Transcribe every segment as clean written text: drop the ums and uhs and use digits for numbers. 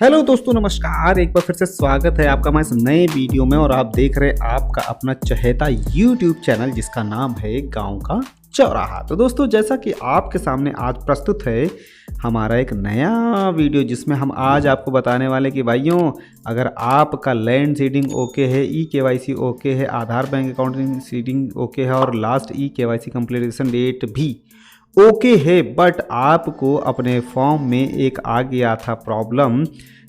Hello दोस्तों, नमस्कार। एक बार फिर से स्वागत है आपका हमारे इस नए वीडियो में। और आप देख रहे हैं आपका अपना चहेता यूट्यूब चैनल जिसका नाम है गांव का चौराहा। तो दोस्तों, जैसा कि आपके सामने आज प्रस्तुत है हमारा एक नया वीडियो, जिसमें हम आज आपको बताने वाले कि भाइयों, अगर आपका लैंड सीडिंग ओके है, ई-केवाईसी ओके है, आधार बैंक अकाउंट सीडिंग ओके है और लास्ट ई-केवाईसी कंप्लीटेशन डेट भी ओके है, बट आपको अपने फॉर्म में एक आ गया था प्रॉब्लम,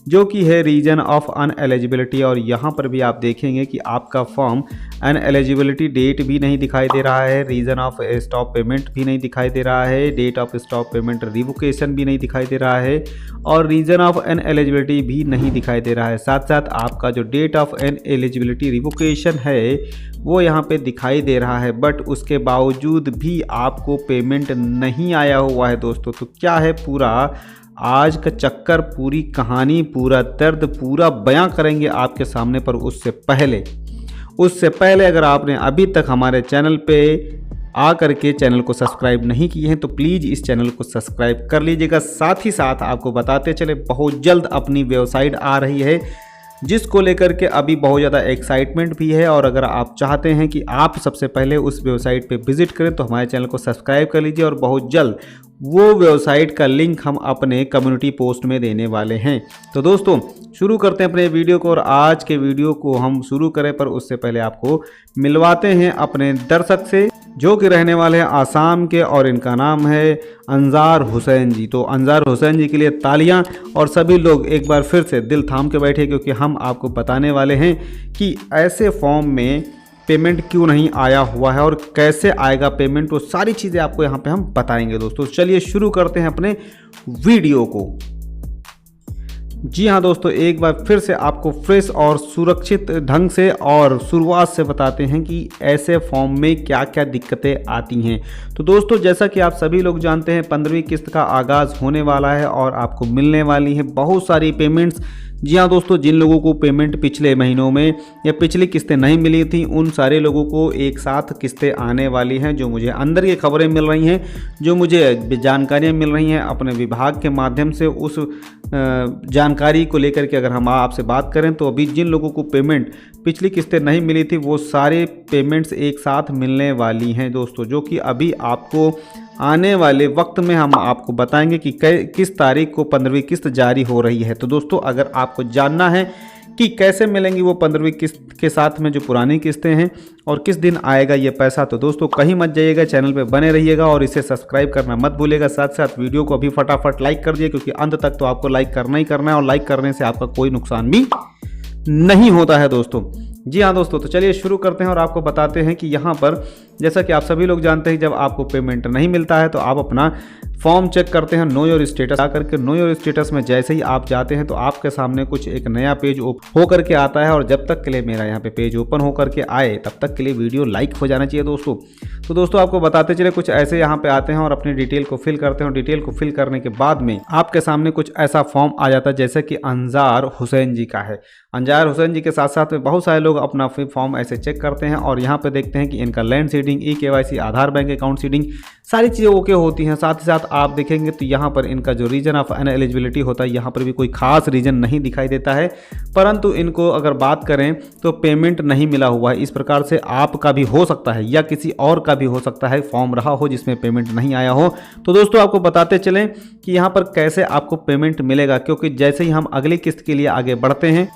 जो कि है रीजन ऑफ अनएलिजिबिलिटी। और यहाँ पर भी आप देखेंगे कि आपका फॉर्म अनएलिजिबिलिटी डेट भी नहीं दिखाई दे रहा है, रीजन ऑफ स्टॉप पेमेंट भी नहीं दिखाई दे रहा है, date of stop payment revocation भी नहीं दिखाई दे रहा है और रीजन ऑफ अनएलिजिबिलिटी भी नहीं दिखाई दे रहा है। साथ साथ आपका जो डेट ऑफ अनएलिजिबिलिटी रिवोकेशन है वो यहाँ पे दिखाई दे रहा है, बट उसके बावजूद भी आपको पेमेंट नहीं आया हुआ है दोस्तों। तो क्या है पूरा आज का चक्कर, पूरी कहानी, पूरा दर्द पूरा बयां करेंगे आपके सामने। पर उससे पहले अगर आपने अभी तक हमारे चैनल पे आ करके चैनल को सब्सक्राइब नहीं किए हैं तो प्लीज़ इस चैनल को सब्सक्राइब कर लीजिएगा। साथ ही साथ आपको बताते चले, बहुत जल्द अपनी वेबसाइट आ रही है जिसको लेकर के अभी बहुत ज़्यादा एक्साइटमेंट भी है। और अगर आप चाहते हैं कि आप सबसे पहले उस वेबसाइट पे विजिट करें तो हमारे चैनल को सब्सक्राइब कर लीजिए। और बहुत जल्द वो वेबसाइट का लिंक हम अपने कम्युनिटी पोस्ट में देने वाले हैं। तो दोस्तों, शुरू करते हैं अपने वीडियो को। और आज के वीडियो को हम शुरू करें, पर उससे पहले आपको मिलवाते हैं अपने दर्शक से, जो कि रहने वाले हैं आसाम के और इनका नाम है अंजार हुसैन जी। तो अंजार हुसैन जी के लिए तालियां। और सभी लोग एक बार फिर से दिल थाम के बैठे, क्योंकि हम आपको बताने वाले हैं कि ऐसे फॉर्म में पेमेंट क्यों नहीं आया हुआ है और कैसे आएगा पेमेंट। वो सारी चीज़ें आपको यहाँ पे हम बताएंगे दोस्तों। चलिए शुरू करते हैं अपने वीडियो को। जी हाँ दोस्तों, एक बार फिर से आपको फ्रेश और सुरक्षित ढंग से और शुरुआत से बताते हैं कि ऐसे फॉर्म में क्या क्या दिक्कतें आती हैं। तो दोस्तों, जैसा कि आप सभी लोग जानते हैं, 15वीं किस्त का आगाज़ होने वाला है और आपको मिलने वाली है बहुत सारी पेमेंट्स। जी हाँ दोस्तों, जिन लोगों को पेमेंट पिछले महीनों में या पिछली किस्तें नहीं मिली थी, उन सारे लोगों को एक साथ किस्तें आने वाली हैं। जो मुझे अंदर ये खबरें मिल रही हैं, जो मुझे जानकारियाँ मिल रही हैं अपने विभाग के माध्यम से, उस जानकारी को लेकर के अगर हम आपसे बात करें तो अभी जिन लोगों को पेमेंट पिछली किस्तें नहीं मिली थी वो सारे पेमेंट्स एक साथ मिलने वाली हैं दोस्तों, जो कि अभी आपको आने वाले वक्त में हम आपको बताएंगे कि किस तारीख को 15वीं किस्त जारी हो रही है। तो दोस्तों, अगर आपको जानना है कि कैसे मिलेंगी वो 15वीं किस्त के साथ में जो पुरानी किस्तें हैं और किस दिन आएगा ये पैसा, तो दोस्तों कहीं मत जाइएगा, चैनल पे बने रहिएगा और इसे सब्सक्राइब करना मत भूलिएगा। साथ साथ वीडियो को अभी फटाफट लाइक कर दिए, क्योंकि अंत तक तो आपको लाइक करना ही करना है और लाइक करने से आपका कोई नुकसान भी नहीं होता है दोस्तों। जी हाँ दोस्तों, तो चलिए शुरू करते हैं और आपको बताते हैं कि यहाँ पर जैसा कि आप सभी लोग जानते हैं, जब आपको पेमेंट नहीं मिलता है तो आप अपना फॉर्म चेक करते हैं नो योर स्टेटस। आकर के नो योर स्टेटस में जैसे ही आप जाते हैं तो आपके सामने कुछ एक नया पेज हो करके आता है। और जब तक के लिए मेरा यहाँ पे पेज ओपन हो करके आए तब तक के लिए वीडियो लाइक हो जाना चाहिए दोस्तों। तो दोस्तों, आपको बताते चले, कुछ ऐसे यहाँ पे आते हैं और अपनी डिटेल को फिल करते हैं। और डिटेल को फिल करने के बाद में आपके सामने कुछ ऐसा फॉर्म आ जाता है जैसे कि अंजार हुसैन जी का है। अंजार हुसैन जी के साथ साथ में बहुत सारे लोग अपना फॉर्म ऐसे चेक करते हैं और यहाँ पे देखते हैं कि इनका लैंड सीडिंग, ई-केवाईसी, आधार बैंक अकाउंट सीडिंग सारी चीज़ें ओके होती हैं। साथ ही साथ आप देखेंगे तो यहाँ पर इनका जो रीजन ऑफ अनएलिजिबिलिटी होता है, यहाँ पर भी कोई खास रीजन नहीं दिखाई देता है, परंतु इनको अगर बात करें तो पेमेंट नहीं मिला हुआ है। इस प्रकार से आपका भी हो सकता है या किसी और का भी हो सकता है फॉर्म रहा हो जिसमें पेमेंट नहीं आया हो। तो दोस्तों, आपको बताते चलें कि यहाँ पर कैसे आपको पेमेंट मिलेगा, क्योंकि जैसे ही हम अगली किस्त के लिए आगे बढ़ते हैं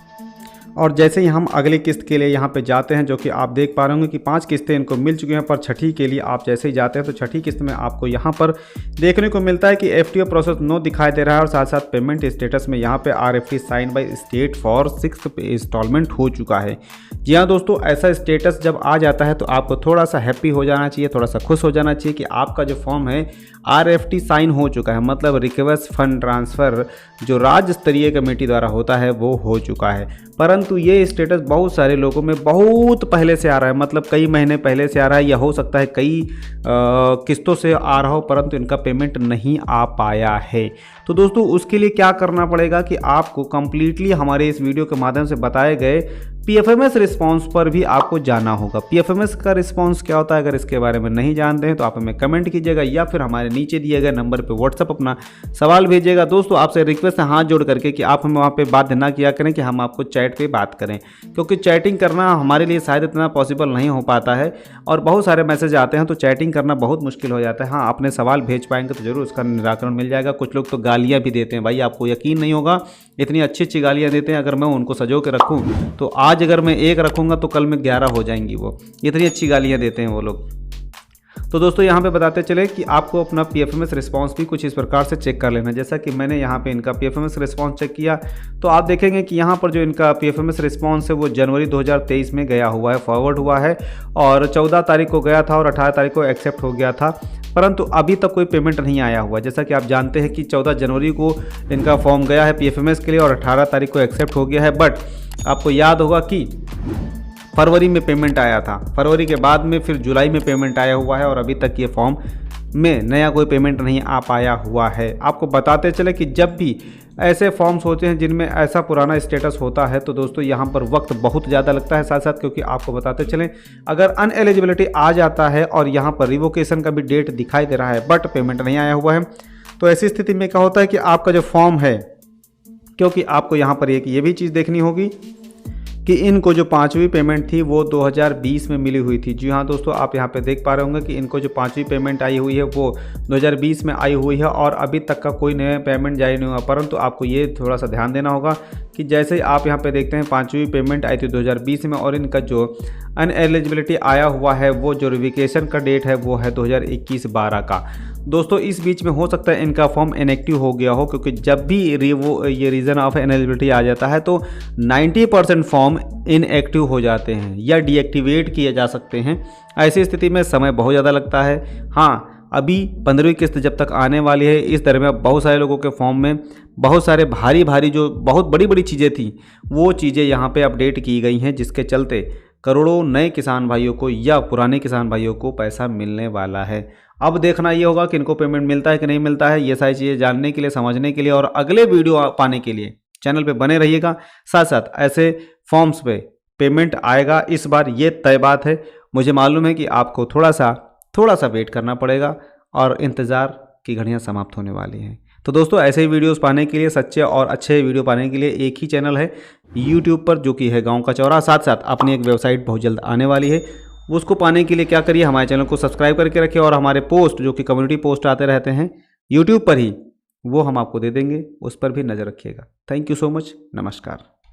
और जैसे ही हम अगली किस्त के लिए यहाँ पे जाते हैं, जो कि आप देख पा रहे होंगे कि 5 किस्तें इनको मिल चुकी हैं, पर छठी के लिए आप जैसे ही जाते हैं तो छठी किस्त में आपको यहाँ पर देखने को मिलता है कि एफटीओ प्रोसेस नो दिखाई दे रहा है और साथ साथ पेमेंट स्टेटस में यहाँ पे RFT sign by state for 6th instalment हो चुका है। जी हाँ दोस्तों, ऐसा स्टेटस जब आ जाता है तो आपको थोड़ा सा हैप्पी हो जाना चाहिए, थोड़ा सा खुश हो जाना चाहिए कि आपका जो फॉर्म है आरएफटी साइन हो चुका है, मतलब रिक्वेस्ट फंड ट्रांसफ़र जो राज्य स्तरीय कमेटी द्वारा होता है वो हो चुका है। परंतु ये स्टेटस बहुत सारे लोगों में बहुत पहले से आ रहा है, मतलब कई महीने पहले से आ रहा है, या हो सकता है कई किस्तों से आ रहा हो, परंतु इनका पेमेंट नहीं आ पाया है। तो दोस्तों, उसके लिए क्या करना पड़ेगा कि आपको कंप्लीटली हमारे इस वीडियो के माध्यम से बताए गए पीएफएमएस रिस्पांस पर भी आपको जाना होगा। पीएफएमएस का रिस्पांस क्या होता है, अगर इसके बारे में नहीं जानते हैं तो आप हमें कमेंट कीजिएगा या फिर हमारे नीचे दिए गए नंबर पे व्हाट्सअप अपना सवाल भेजिएगा। दोस्तों आपसे रिक्वेस्ट है हाथ जोड़ करके कि आप हमें वहाँ पे बात ना किया करें कि हम आपको चैट पे बात करें, क्योंकि चैटिंग करना हमारे लिए शायद इतना पॉसिबल नहीं हो पाता है और बहुत सारे मैसेज आते हैं तो चैटिंग करना बहुत मुश्किल हो जाता है। हाँ, अपने सवाल भेज पाएंगे तो जरूर उसका निराकरण मिल जाएगा। कुछ लोग तो गालियाँ भी देते हैं, भाई आपको यकीन नहीं होगा, इतनी अच्छी अच्छी गालियाँ देते हैं। अगर मैं उनको सजो के रखूँ तो आज अगर मैं एक रखूँगा तो कल में 11 हो जाएंगी, वो इतनी अच्छी गालियाँ देते हैं वो लोग। तो दोस्तों यहाँ पे बताते चले कि आपको अपना पीएफएमएस रिस्पांस भी कुछ इस प्रकार से चेक कर लेना। जैसा कि मैंने यहाँ पे इनका पीएफएमएस रिस्पांस चेक किया तो आप देखेंगे कि यहाँ पर जो इनका पीएफएमएस रिस्पांस है वो जनवरी 2023 में गया हुआ है, फॉरवर्ड हुआ है और 14 तारीख को गया था और 18 तारीख को एक्सेप्ट हो गया था, परंतु अभी तक कोई पेमेंट नहीं आया हुआ। जैसा कि आप जानते हैं कि 14 जनवरी को इनका फॉर्म गया है पीएफएमएस के लिए और 18 तारीख को एक्सेप्ट हो गया है। बट आपको याद होगा कि फरवरी में पेमेंट आया था, फरवरी के बाद में फिर जुलाई में पेमेंट आया हुआ है और अभी तक ये फॉर्म में नया कोई पेमेंट नहीं आ पाया हुआ है। आपको बताते चले कि जब भी ऐसे फॉर्म्स होते हैं जिनमें ऐसा पुराना स्टेटस होता है तो दोस्तों यहाँ पर वक्त बहुत ज़्यादा लगता है साथ साथ, क्योंकि आपको बताते चलें अगर अनएलिजिबिलिटी आ जाता है और यहाँ पर रिवोकेशन का भी डेट दिखाई दे रहा है बट पेमेंट नहीं आया हुआ है, तो ऐसी स्थिति में क्या होता है कि आपका जो फॉर्म है, क्योंकि आपको यहाँ पर एक ये भी चीज़ देखनी होगी कि इनको जो 5वीं पेमेंट थी वो 2020 में मिली हुई थी। जी हाँ दोस्तों, आप यहाँ पे देख पा रहे होंगे कि इनको जो 5वीं पेमेंट आई हुई है वो 2020 में आई हुई है और अभी तक का कोई नया पेमेंट जारी नहीं हुआ। परंतु आपको ये थोड़ा सा ध्यान देना होगा कि जैसे ही आप यहाँ पे देखते हैं 5वीं पेमेंट आई थी 2020 में और इनका जो अनएलिजिबिलिटी आया हुआ है वो जो रिविकेशन का डेट है वो है 2021-12 का। दोस्तों इस बीच में हो सकता है इनका फॉर्म इनएक्टिव हो गया हो, क्योंकि जब भी ये रीज़न ऑफ इनएलिजिबिलिटी आ जाता है तो 90% फॉर्म इनएक्टिव हो जाते हैं या डीएक्टिवेट किए जा सकते हैं। ऐसी स्थिति में समय बहुत ज़्यादा लगता है। हाँ, अभी 15वीं किस्त जब तक आने वाली है इस दरमियान बहुत सारे लोगों के फॉर्म में बहुत सारे भारी भारी जो बहुत बड़ी बड़ी चीज़ें थी वो चीज़ें यहाँ पे अपडेट की गई हैं, जिसके चलते करोड़ों नए किसान भाइयों को या पुराने किसान भाइयों को पैसा मिलने वाला है। अब देखना ये होगा कि इनको पेमेंट मिलता है कि नहीं मिलता है। ये सारी चीज़ें जानने के लिए, समझने के लिए और अगले वीडियो पाने के लिए चैनल पे बने रहिएगा। साथ साथ ऐसे फॉर्म्स पे पेमेंट आएगा इस बार, ये तय बात है। मुझे मालूम है कि आपको थोड़ा सा वेट करना पड़ेगा और इंतज़ार की घड़ियाँ समाप्त होने वाली हैं। तो दोस्तों ऐसे ही वीडियोस पाने के लिए, सच्चे और अच्छे वीडियो पाने के लिए एक ही चैनल है यूट्यूब पर जो कि है गाँव का चौराहा। साथ साथ अपनी एक वेबसाइट बहुत जल्द आने वाली है, उसको पाने के लिए क्या करिए, हमारे चैनल को सब्सक्राइब करके रखिए और हमारे पोस्ट जो कि कम्युनिटी पोस्ट आते रहते हैं यूट्यूब पर ही वो हम आपको दे देंगे, उस पर भी नज़र रखिएगा। थैंक यू सो मच, नमस्कार।